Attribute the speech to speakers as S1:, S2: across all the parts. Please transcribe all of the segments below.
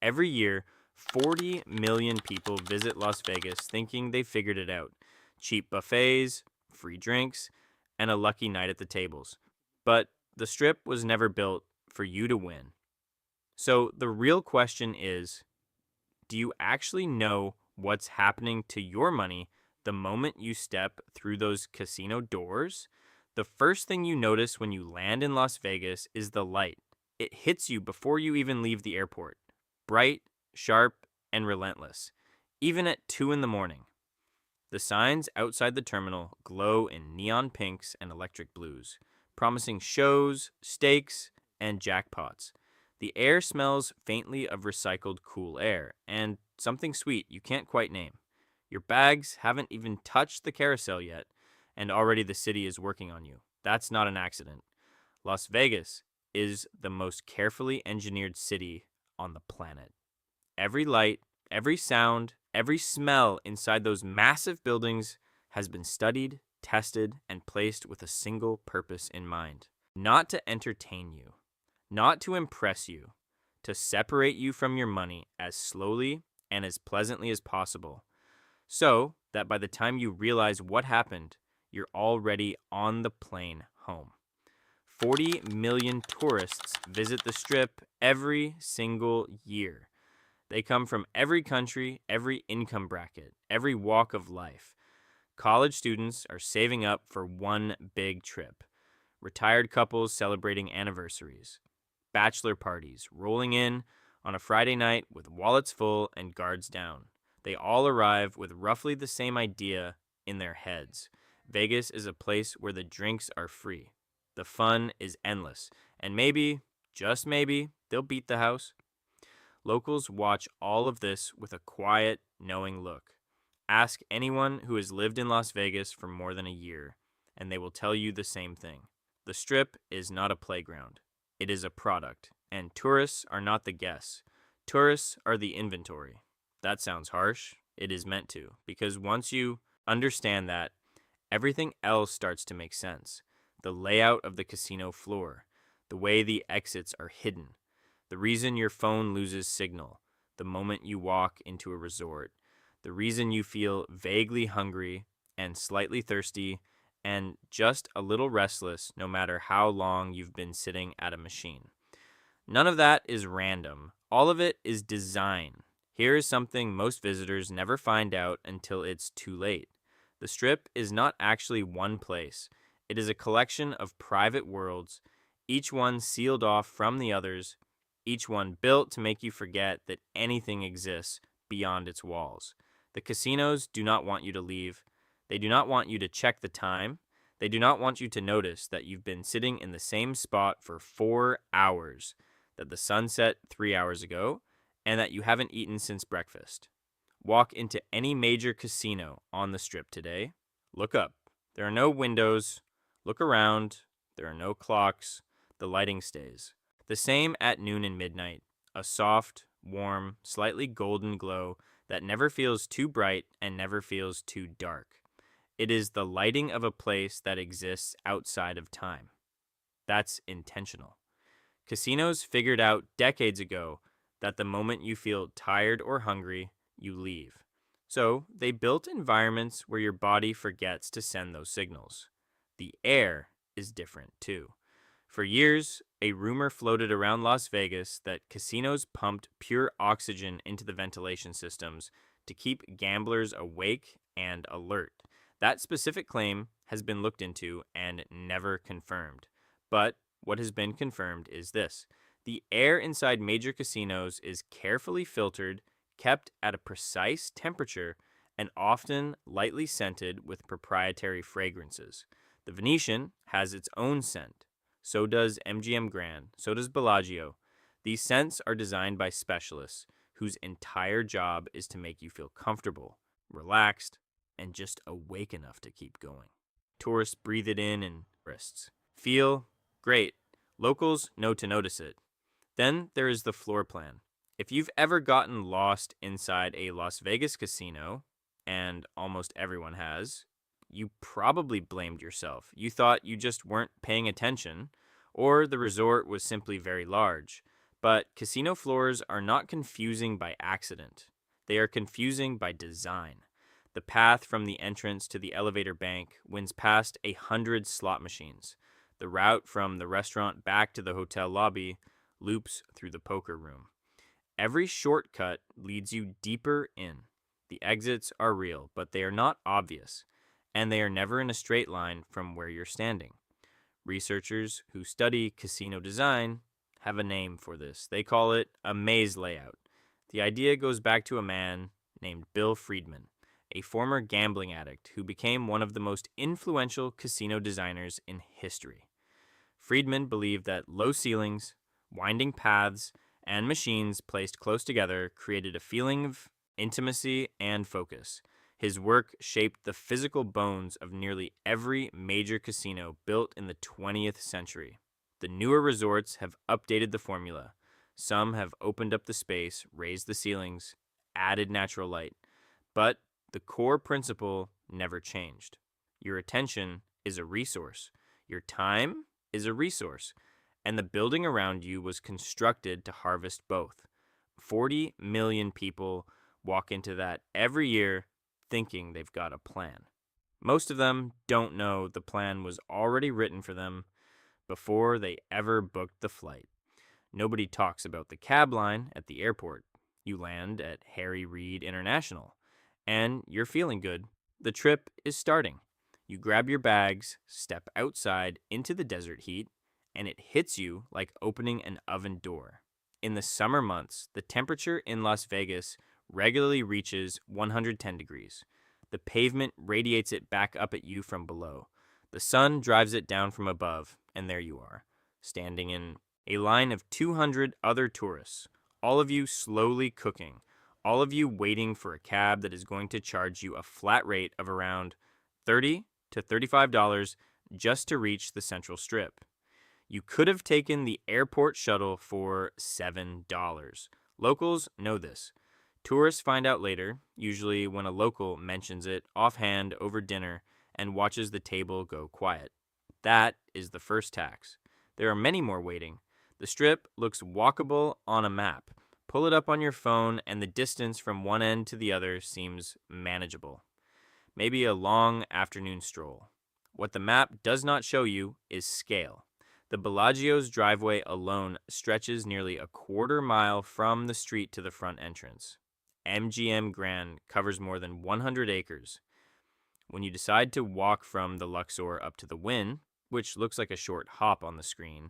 S1: Every year, 40 million people visit Las Vegas thinking they figured it out. Cheap buffets, free drinks, and a lucky night at the tables. But the strip was never built for you to win. So the real question is, do you actually know what's happening to your money the moment you step through those casino doors? The first thing you notice when you land in Las Vegas is the light. It hits you before you even leave the airport. Bright, sharp, and relentless. Even at 2 in the morning. The signs outside the terminal glow in neon pinks and electric blues, promising shows, steaks, and jackpots. The air smells faintly of recycled cool air, and something sweet you can't quite name. Your bags haven't even touched the carousel yet, and already the city is working on you. That's not an accident. Las Vegas is the most carefully engineered city on the planet. Every light, every sound, every smell inside those massive buildings has been studied, tested, and placed with a single purpose in mind. Not to entertain you, not to impress you, to separate you from your money as slowly and as pleasantly as possible, so that by the time you realize what happened, you're already on the plane home. 40 million tourists visit the Strip every single year. They come from every country, every income bracket, every walk of life. College students are saving up for one big trip. Retired couples celebrating anniversaries. Bachelor parties rolling in on a Friday night with wallets full and guards down. They all arrive with roughly the same idea in their heads. Vegas is a place where the drinks are free. The fun is endless. And maybe, just maybe, they'll beat the house. Locals watch all of this with a quiet, knowing look. Ask anyone who has lived in Las Vegas for more than a year, and they will tell you the same thing. The Strip is not a playground. It is a product, and tourists are not the guests. Tourists are the inventory. That sounds harsh. It is meant to, because once you understand that, everything else starts to make sense. The layout of the casino floor, the way the exits are hidden, the reason your phone loses signal the moment you walk into a resort, the reason you feel vaguely hungry and slightly thirsty and just a little restless no matter how long you've been sitting at a machine. None of that is random. All of it is design. Here is something most visitors never find out until it's too late. The Strip is not actually one place. It is a collection of private worlds, each one sealed off from the others, each one built to make you forget that anything exists beyond its walls. The casinos do not want you to leave. They do not want you to check the time. They do not want you to notice that you've been sitting in the same spot for 4 hours, that the sun set 3 hours ago, and that you haven't eaten since breakfast. Walk into any major casino on the Strip today. Look up. There are no windows. Look around. There are no clocks. The lighting stays. The same at noon and midnight. A soft, warm, slightly golden glow that never feels too bright and never feels too dark. It is the lighting of a place that exists outside of time. That's intentional. Casinos figured out decades ago that the moment you feel tired or hungry, you leave. So they built environments where your body forgets to send those signals. The air is different too. For years, a rumor floated around Las Vegas that casinos pumped pure oxygen into the ventilation systems to keep gamblers awake and alert. That specific claim has been looked into and never confirmed. But what has been confirmed is this. The air inside major casinos is carefully filtered, kept at a precise temperature, and often lightly scented with proprietary fragrances. The Venetian has its own scent. So does MGM Grand. So does Bellagio. These scents are designed by specialists whose entire job is to make you feel comfortable, relaxed, and just awake enough to keep going. Tourists breathe it in and wrists. Feel great. Locals know to notice it. Then there is the floor plan. If you've ever gotten lost inside a Las Vegas casino, and almost everyone has, you probably blamed yourself. You thought you just weren't paying attention, or the resort was simply very large. But casino floors are not confusing by accident. They are confusing by design. The path from the entrance to the elevator bank winds past 100 slot machines. The route from the restaurant back to the hotel lobby loops through the poker room. Every shortcut leads you deeper in. The exits are real, but they are not obvious, and they are never in a straight line from where you're standing. Researchers who study casino design have a name for this. They call it a maze layout. The idea goes back to a man named Bill Friedman, a former gambling addict who became one of the most influential casino designers in history. Friedman believed that low ceilings, winding paths, and machines placed close together created a feeling of intimacy and focus. His work shaped the physical bones of nearly every major casino built in the 20th century. The newer resorts have updated the formula. Some have opened up the space, raised the ceilings, added natural light. But the core principle never changed. Your attention is a resource. Your time is a resource. And the building around you was constructed to harvest both. 40 million people walk into that every year thinking they've got a plan. Most of them don't know the plan was already written for them before they ever booked the flight. Nobody talks about the cab line at the airport. You land at Harry Reid International, and you're feeling good. The trip is starting. You grab your bags, step outside into the desert heat, and it hits you like opening an oven door. In the summer months, the temperature in Las Vegas regularly reaches 110 degrees. The pavement radiates it back up at you from below. The sun drives it down from above, and there you are, standing in a line of 200 other tourists, all of you slowly cooking, all of you waiting for a cab that is going to charge you a flat rate of around $30 to $35 just to reach the Central Strip. You could have taken the airport shuttle for $7. Locals know this. Tourists find out later, usually when a local mentions it offhand over dinner and watches the table go quiet. That is the first tax. There are many more waiting. The Strip looks walkable on a map. Pull it up on your phone and the distance from one end to the other seems manageable. Maybe a long afternoon stroll. What the map does not show you is scale. The Bellagio's driveway alone stretches nearly a quarter mile from the street to the front entrance. MGM Grand covers more than 100 acres. When you decide to walk from the Luxor up to the Wynn, which looks like a short hop on the screen,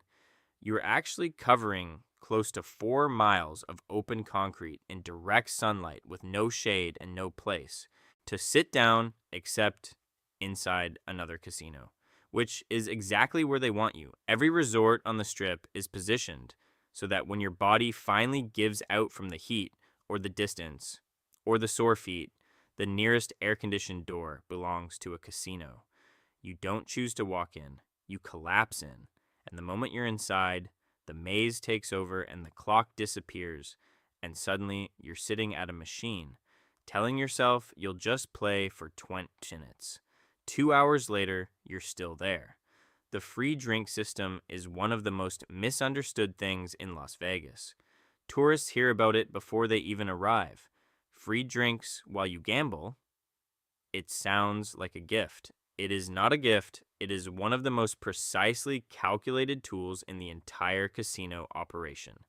S1: you're actually covering close to 4 miles of open concrete in direct sunlight with no shade and no place to sit down except inside another casino, which is exactly where they want you. Every resort on the Strip is positioned so that when your body finally gives out from the heat or the distance or the sore feet, the nearest air-conditioned door belongs to a casino. You don't choose to walk in. You collapse in. And the moment you're inside, the maze takes over and the clock disappears. And suddenly, you're sitting at a machine, telling yourself you'll just play for 20 minutes. 2 hours later, you're still there. The free drink system is one of the most misunderstood things in Las Vegas. Tourists hear about it before they even arrive. Free drinks while you gamble, it sounds like a gift. It is not a gift. It is one of the most precisely calculated tools in the entire casino operation.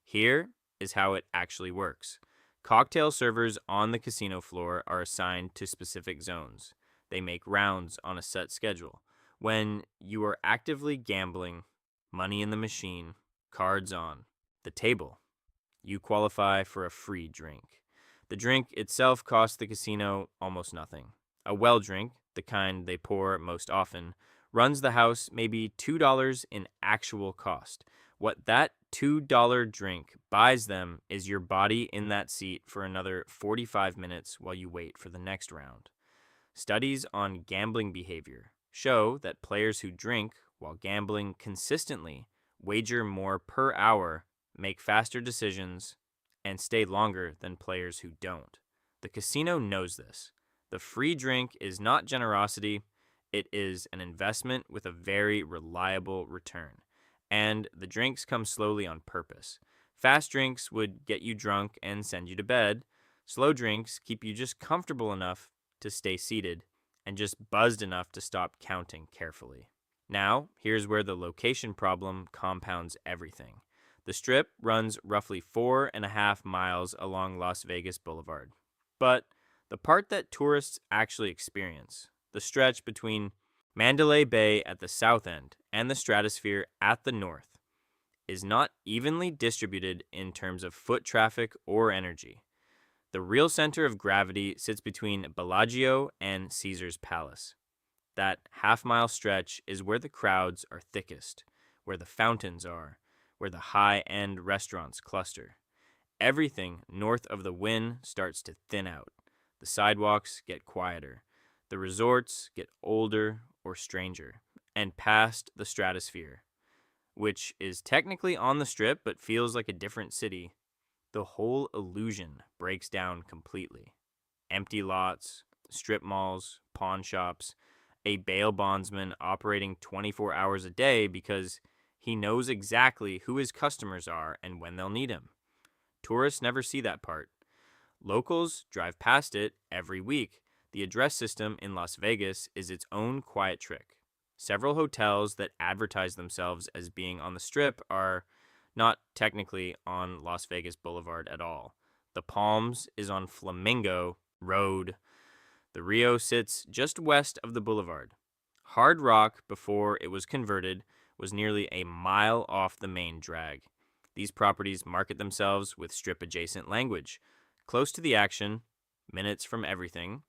S1: Here is how it actually works. Cocktail servers on the casino floor are assigned to specific zones. They make rounds on a set schedule. When you are actively gambling, money in the machine, cards on the table, you qualify for a free drink. The drink itself costs the casino almost nothing. A well drink, the kind they pour most often, runs the house maybe $2 in actual cost. What that $2 drink buys them is your body in that seat for another 45 minutes while you wait for the next round. Studies on gambling behavior show that players who drink while gambling consistently wager more per hour, make faster decisions, and stay longer than players who don't. The casino knows this. The free drink is not generosity, it is an investment with a very reliable return. And the drinks come slowly on purpose. Fast drinks would get you drunk and send you to bed. Slow drinks keep you just comfortable enough to stay seated and just buzzed enough to stop counting carefully. Now, here's where the location problem compounds everything. The Strip runs roughly 4.5 miles along Las Vegas Boulevard. But the part that tourists actually experience, the stretch between Mandalay Bay at the south end and the Stratosphere at the north, is not evenly distributed in terms of foot traffic or energy. The real center of gravity sits between Bellagio and Caesar's Palace. That half-mile stretch is where the crowds are thickest, where the fountains are, where the high-end restaurants cluster. Everything north of the Wynn starts to thin out. The sidewalks get quieter. The resorts get older or stranger, and past the Stratosphere, which is technically on the Strip but feels like a different city, the whole illusion breaks down completely. Empty lots, strip malls, pawn shops, a bail bondsman operating 24 hours a day because he knows exactly who his customers are and when they'll need him. Tourists never see that part. Locals drive past it every week. The address system in Las Vegas is its own quiet trick. Several hotels that advertise themselves as being on the Strip are not technically on Las Vegas Boulevard at all. The Palms is on Flamingo Road. The Rio sits just west of the boulevard. Hard Rock, before it was converted, was nearly a mile off the main drag. These properties market themselves with Strip-adjacent language, close to the action, minutes from everything,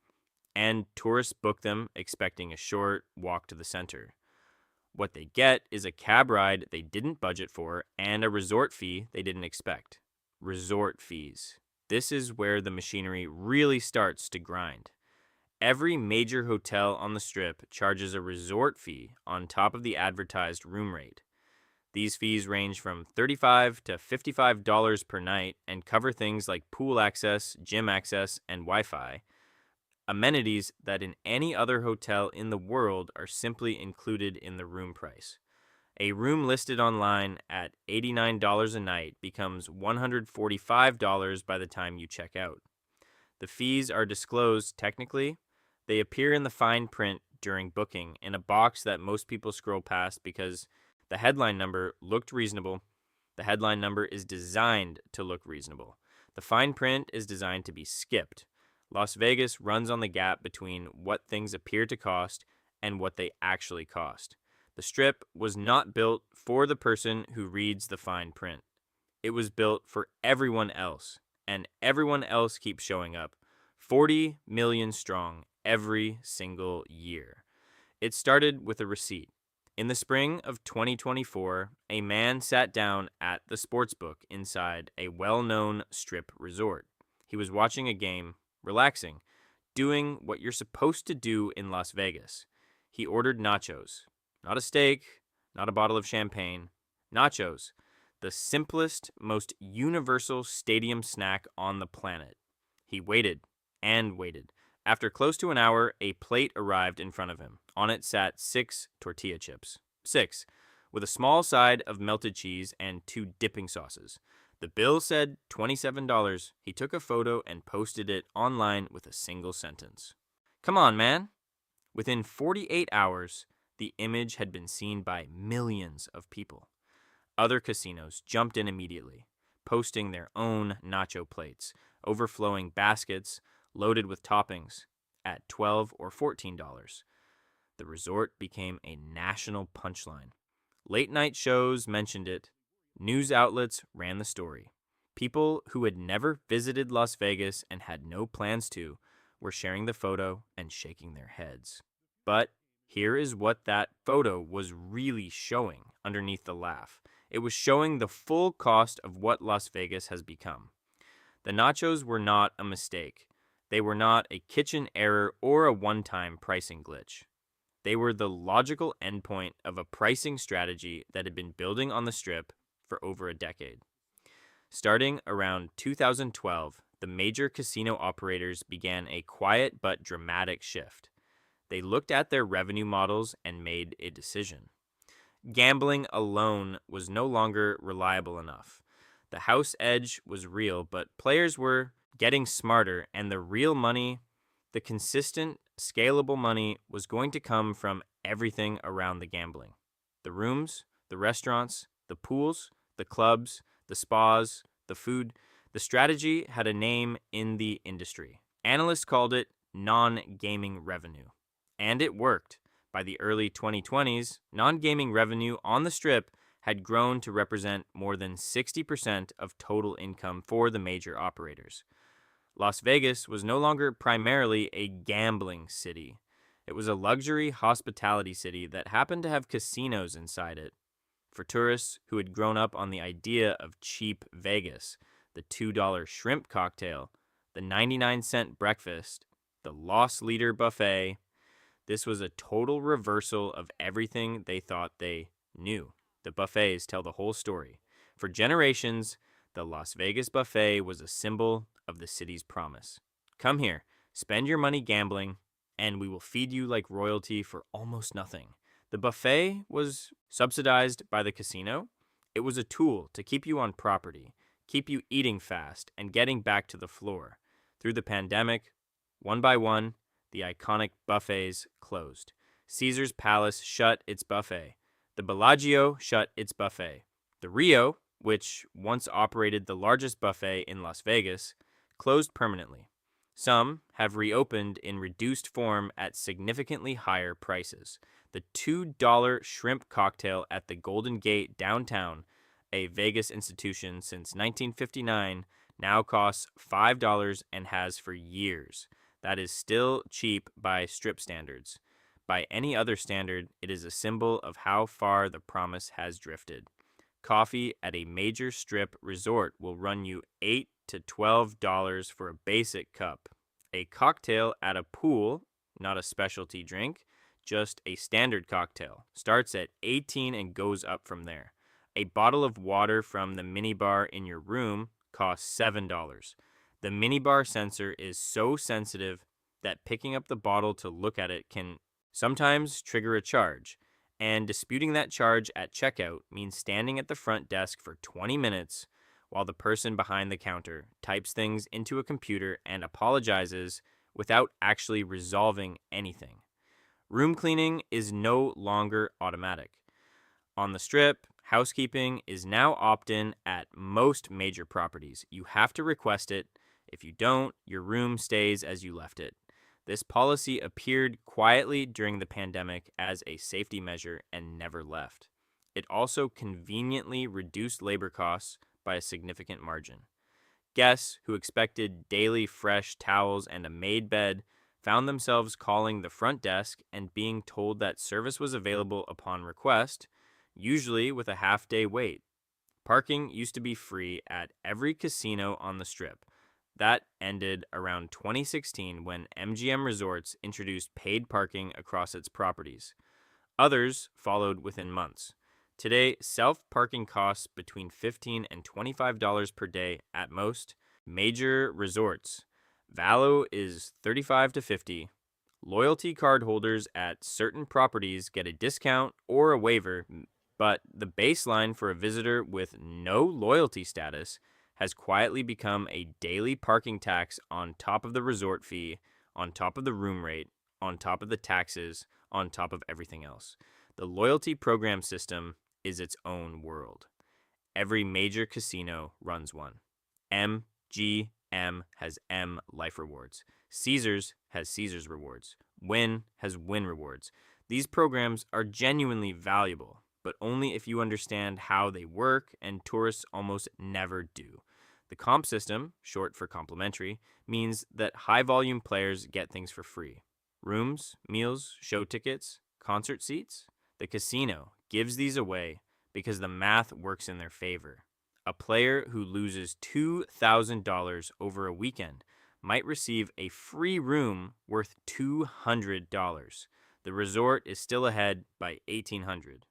S1: and tourists book them expecting a short walk to the center. What they get is a cab ride they didn't budget for and a resort fee they didn't expect. Resort fees. This is where the machinery really starts to grind. Every major hotel on the Strip charges a resort fee on top of the advertised room rate. These fees range from $35 to $55 per night and cover things like pool access, gym access, and Wi-Fi. Amenities that in any other hotel in the world are simply included in the room price. A room listed online at $89 a night becomes $145 by the time you check out. The fees are disclosed technically. They appear in the fine print during booking in a box that most people scroll past because the headline number looked reasonable. The headline number is designed to look reasonable. The fine print is designed to be skipped. Las Vegas runs on the gap between what things appear to cost and what they actually cost. The Strip was not built for the person who reads the fine print. It was built for everyone else, and everyone else keeps showing up. 40 million strong every single year. It started with a receipt. In the spring of 2024, a man sat down at the sportsbook inside a well-known Strip resort. He was watching a game, relaxing, doing what you're supposed to do in Las Vegas. He ordered nachos. Not a steak, not a bottle of champagne. Nachos. The simplest, most universal stadium snack on the planet. He waited and waited. After close to an hour, a plate arrived in front of him. On it sat 6 tortilla chips. 6, with a small side of melted cheese and 2 dipping sauces. The bill said $27. He took a photo and posted it online with a single sentence. Come on, man. Within 48 hours, the image had been seen by millions of people. Other casinos jumped in immediately, posting their own nacho plates, overflowing baskets loaded with toppings at $12 or $14. The resort became a national punchline. Late-night shows mentioned it. News outlets ran the story. People who had never visited Las Vegas and had no plans to were sharing the photo and shaking their heads. But here is what that photo was really showing underneath the laugh. It was showing the full cost of what Las Vegas has become. The nachos were not a mistake. They were not a kitchen error or a one-time pricing glitch. They were the logical endpoint of a pricing strategy that had been building on the Strip for over a decade. Starting around 2012, the major casino operators began a quiet but dramatic shift. They looked at their revenue models and made a decision. Gambling alone was no longer reliable enough. The house edge was real, but players were getting smarter, and the real money, the consistent, scalable money, was going to come from everything around the gambling: the rooms, the restaurants, the pools, the clubs, the spas, the food. The strategy had a name in the industry. Analysts called it non gaming revenue. And it worked. By the early 2020s, non gaming revenue on the Strip had grown to represent more than 60% of total income for the major operators. Las Vegas was no longer primarily a gambling city. It was a luxury hospitality city that happened to have casinos inside it. For tourists who had grown up on the idea of cheap Vegas, the $2 shrimp cocktail, the 99-cent breakfast, the Loss Leader buffet, this was a total reversal of everything they thought they knew. The buffets tell the whole story. For generations, the Las Vegas buffet was a symbol of the city's promise. Come here, spend your money gambling, and we will feed you like royalty for almost nothing. The buffet was subsidized by the casino. It was a tool to keep you on property, keep you eating fast, and getting back to the floor. Through the pandemic, one by one, the iconic buffets closed. Caesar's Palace shut its buffet. The Bellagio shut its buffet. The Rio, which once operated the largest buffet in Las Vegas, closed permanently. Some have reopened in reduced form at significantly higher prices. The $2 shrimp cocktail at the Golden Gate downtown, a Vegas institution since 1959, now costs $5 and has for years. That is still cheap by Strip standards. By any other standard, it is a symbol of how far the promise has drifted. Coffee at a major Strip resort will run you $8 to $12 for a basic cup. A cocktail at a pool, not a specialty drink, just a standard cocktail, starts at $18 and goes up from there. A bottle of water from the minibar in your room costs $7. The minibar sensor is so sensitive that picking up the bottle to look at it can sometimes trigger a charge, and disputing that charge at checkout means standing at the front desk for 20 minutes while the person behind the counter types things into a computer and apologizes without actually resolving anything. Room cleaning is no longer automatic. On the Strip, housekeeping is now opt-in at most major properties. You have to request it. If you don't, your room stays as you left it. This policy appeared quietly during the pandemic as a safety measure and never left. It also conveniently reduced labor costs by a significant margin. Guests who expected daily fresh towels and a made bed found themselves calling the front desk and being told that service was available upon request, usually with a half-day wait. Parking used to be free at every casino on the Strip. That ended around 2016 when MGM Resorts introduced paid parking across its properties. Others followed within months. Today, self-parking costs between $15 and $25 per day at most. Major resorts. Valo is $35 to $50. Loyalty card holders at certain properties get a discount or a waiver, but the baseline for a visitor with no loyalty status has quietly become a daily parking tax on top of the resort fee, on top of the room rate, on top of the taxes, on top of everything else. The loyalty program system is its own world. Every major casino runs one. MGM has M Life Rewards. Caesars has Caesars Rewards. Wynn has Wynn Rewards. These programs are genuinely valuable, but only if you understand how they work, and tourists almost never do. The comp system, short for complimentary, means that high-volume players get things for free. Rooms, meals, show tickets, concert seats. The casino gives these away because the math works in their favor. A player who loses $2,000 over a weekend might receive a free room worth $200. The resort is still ahead by $1,800.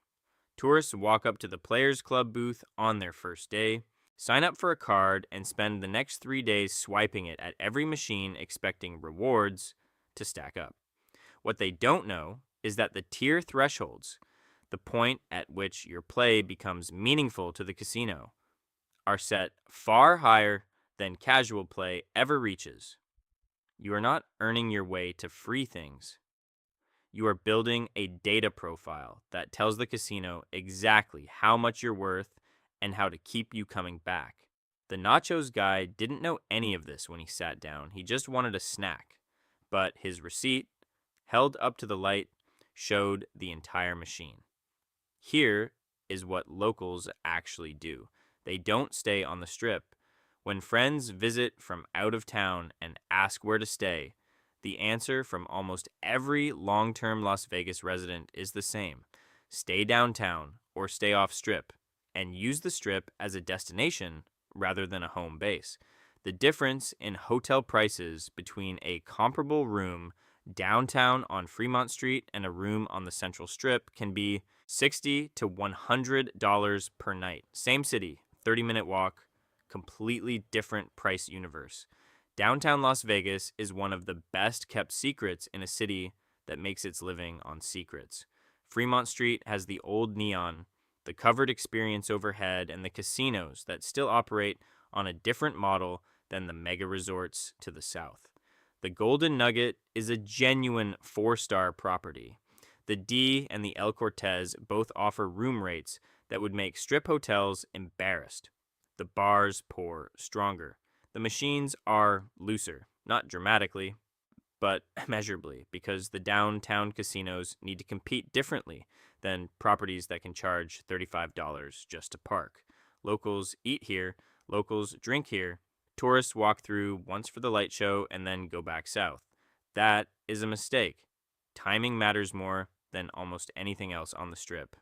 S1: Tourists walk up to the Players Club booth on their first day, sign up for a card, and spend the next 3 days swiping it at every machine expecting rewards to stack up. What they don't know is that the tier thresholds, the point at which your play becomes meaningful to the casino, are set far higher than casual play ever reaches. You are not earning your way to free things. You are building a data profile that tells the casino exactly how much you're worth and how to keep you coming back. The nachos guy didn't know any of this when he sat down. He just wanted a snack. But his receipt, held up to the light, showed the entire machine. Here is what locals actually do. They don't stay on the strip. When friends visit from out of town and ask where to stay, the answer from almost every long-term Las Vegas resident is the same. Stay downtown or stay off strip and use the strip as a destination rather than a home base. The difference in hotel prices between a comparable room downtown on Fremont Street and a room on the Central Strip can be $60 to $100 per night. Same city, 30-minute walk, completely different price universe. Downtown Las Vegas is one of the best kept secrets in a city that makes its living on secrets. Fremont Street has the old neon, the covered experience overhead, and the casinos that still operate on a different model than the mega resorts to the south. The Golden Nugget is a genuine 4-star property. The D and the El Cortez both offer room rates that would make strip hotels embarrassed. The bars pour stronger. The machines are looser, not dramatically, but measurably, because the downtown casinos need to compete differently than properties that can charge $35 just to park. Locals eat here, locals drink here, tourists walk through once for the light show and then go back south. That is a mistake. Timing matters more than almost anything else on the strip.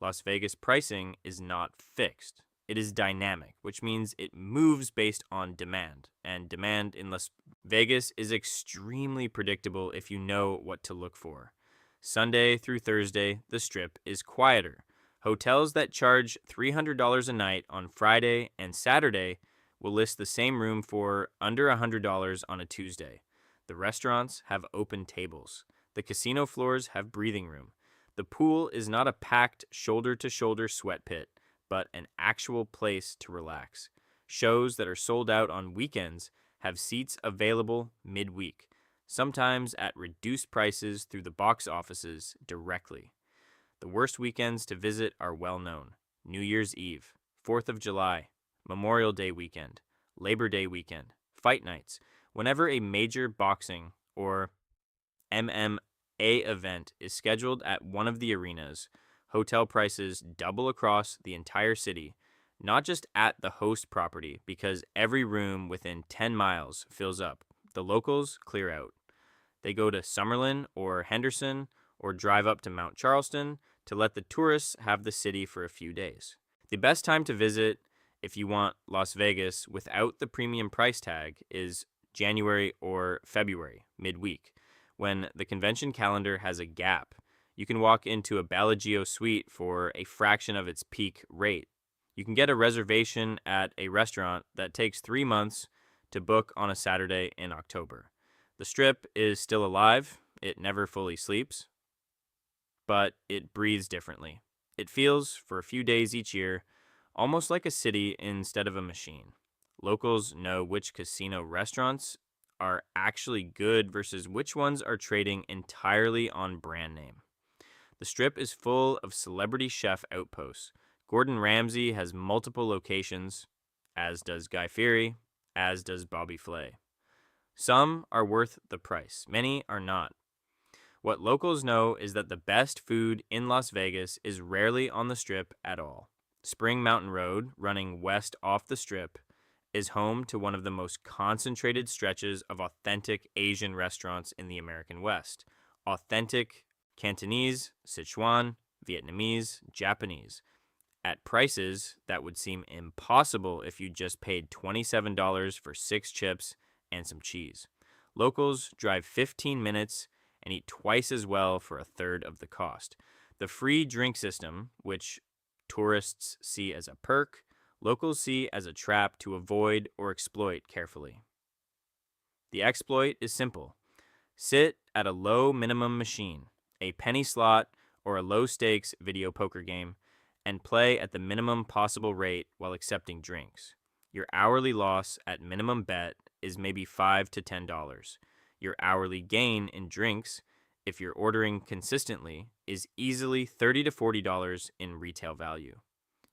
S1: Las Vegas pricing is not fixed. It is dynamic, which means it moves based on demand. And demand in Las Vegas is extremely predictable if you know what to look for. Sunday through Thursday, the strip is quieter. Hotels that charge $300 a night on Friday and Saturday will list the same room for under $100 on a Tuesday. The restaurants have open tables. The casino floors have breathing room. The pool is not a packed shoulder-to-shoulder sweat pit, but an actual place to relax. Shows that are sold out on weekends have seats available midweek, sometimes at reduced prices through the box offices directly. The worst weekends to visit are well known: New Year's Eve, 4th of July, Memorial Day weekend, Labor Day weekend, fight nights. Whenever a major boxing or MMA event is scheduled at one of the arenas, hotel prices double across the entire city, not just at the host property, because every room within 10 miles fills up. The locals clear out. They go to Summerlin or Henderson or drive up to Mount Charleston to let the tourists have the city for a few days. The best time to visit if you want Las Vegas without the premium price tag is January or February, midweek, when the convention calendar has a gap. You can walk into a Bellagio suite for a fraction of its peak rate. You can get a reservation at a restaurant that takes 3 months to book on a Saturday in October. The Strip is still alive. It never fully sleeps, but it breathes differently. It feels, for a few days each year, almost like a city instead of a machine. Locals know which casino restaurants are actually good versus which ones are trading entirely on brand name. The Strip is full of celebrity chef outposts. Gordon Ramsay has multiple locations, as does Guy Fieri, as does Bobby Flay. Some are worth the price. Many are not. What locals know is that the best food in Las Vegas is rarely on the Strip at all. Spring Mountain Road, running west off the Strip, is home to one of the most concentrated stretches of authentic Asian restaurants in the American West. Authentic Cantonese, Sichuan, Vietnamese, Japanese, at prices that would seem impossible if you just paid $27 for 6 chips and some cheese. Locals drive 15 minutes and eat twice as well for a third of the cost. The free drink system, which tourists see as a perk, locals see as a trap to avoid or exploit carefully. The exploit is simple. Sit at a low minimum machine, a penny slot, or a low stakes video poker game, and play at the minimum possible rate while accepting drinks. Your hourly loss at minimum bet is maybe $5 to $10. Your hourly gain in drinks, if you're ordering consistently, is easily $30 to $40 in retail value.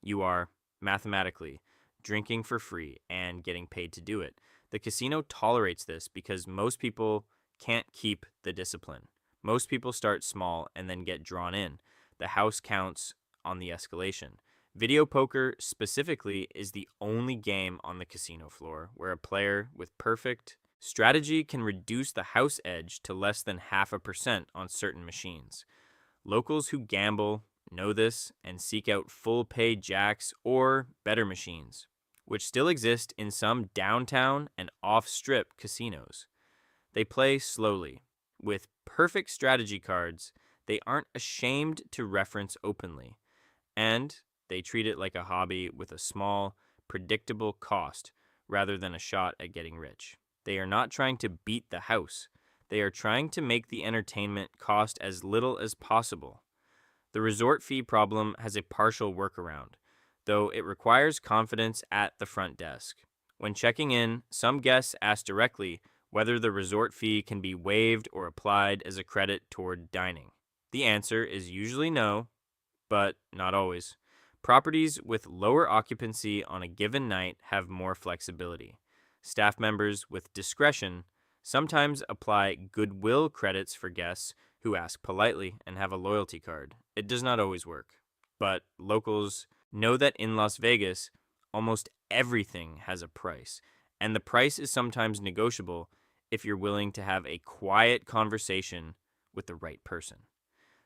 S1: You are, mathematically, drinking for free and getting paid to do it. The casino tolerates this because most people can't keep the discipline. Most people start small and then get drawn in. The house counts on the escalation. Video poker specifically is the only game on the casino floor where a player with perfect strategy can reduce the house edge to less than 0.5% on certain machines. Locals who gamble know this and seek out full pay jacks or better machines, which still exist in some downtown and off-strip casinos. They play slowly. With perfect strategy cards, they aren't ashamed to reference openly, and they treat it like a hobby with a small, predictable cost rather than a shot at getting rich. They are not trying to beat the house. They are trying to make the entertainment cost as little as possible. The resort fee problem has a partial workaround, though it requires confidence at the front desk. When checking in, some guests ask directly whether the resort fee can be waived or applied as a credit toward dining. The answer is usually no, but not always. Properties with lower occupancy on a given night have more flexibility. Staff members with discretion sometimes apply goodwill credits for guests who ask politely and have a loyalty card. It does not always work, but locals know that in Las Vegas, almost everything has a price, and the price is sometimes negotiable if you're willing to have a quiet conversation with the right person.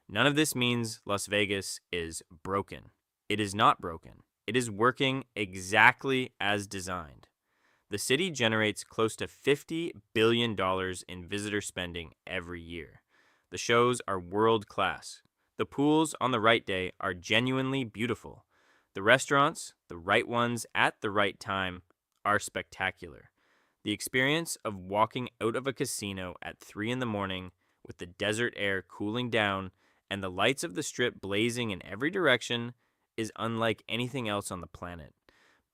S1: None of this means Las Vegas is broken. It is not broken. It is working exactly as designed. The city generates close to $50 billion in visitor spending every year. The shows are world class. The pools on the right day are genuinely beautiful. The restaurants, the right ones at the right time, are spectacular. The experience of walking out of a casino at 3 in the morning with the desert air cooling down and the lights of the strip blazing in every direction is unlike anything else on the planet.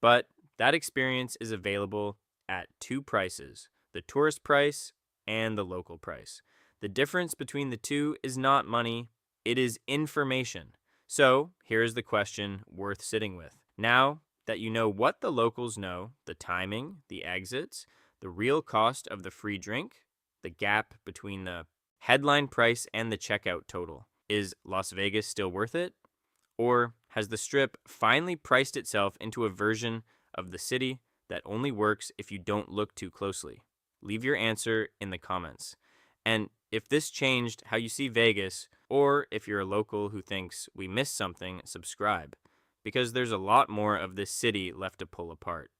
S1: But that experience is available at two prices, the tourist price and the local price. The difference between the two is not money, it is information. So, here is the question worth sitting with. Now that you know what the locals know, the timing, the exits, the real cost of the free drink, the gap between the headline price and the checkout total, is Las Vegas still worth it? Or has the Strip finally priced itself into a version of the city that only works if you don't look too closely? Leave your answer in the comments. And if this changed how you see Vegas, or if you're a local who thinks we missed something, subscribe, because there's a lot more of this city left to pull apart.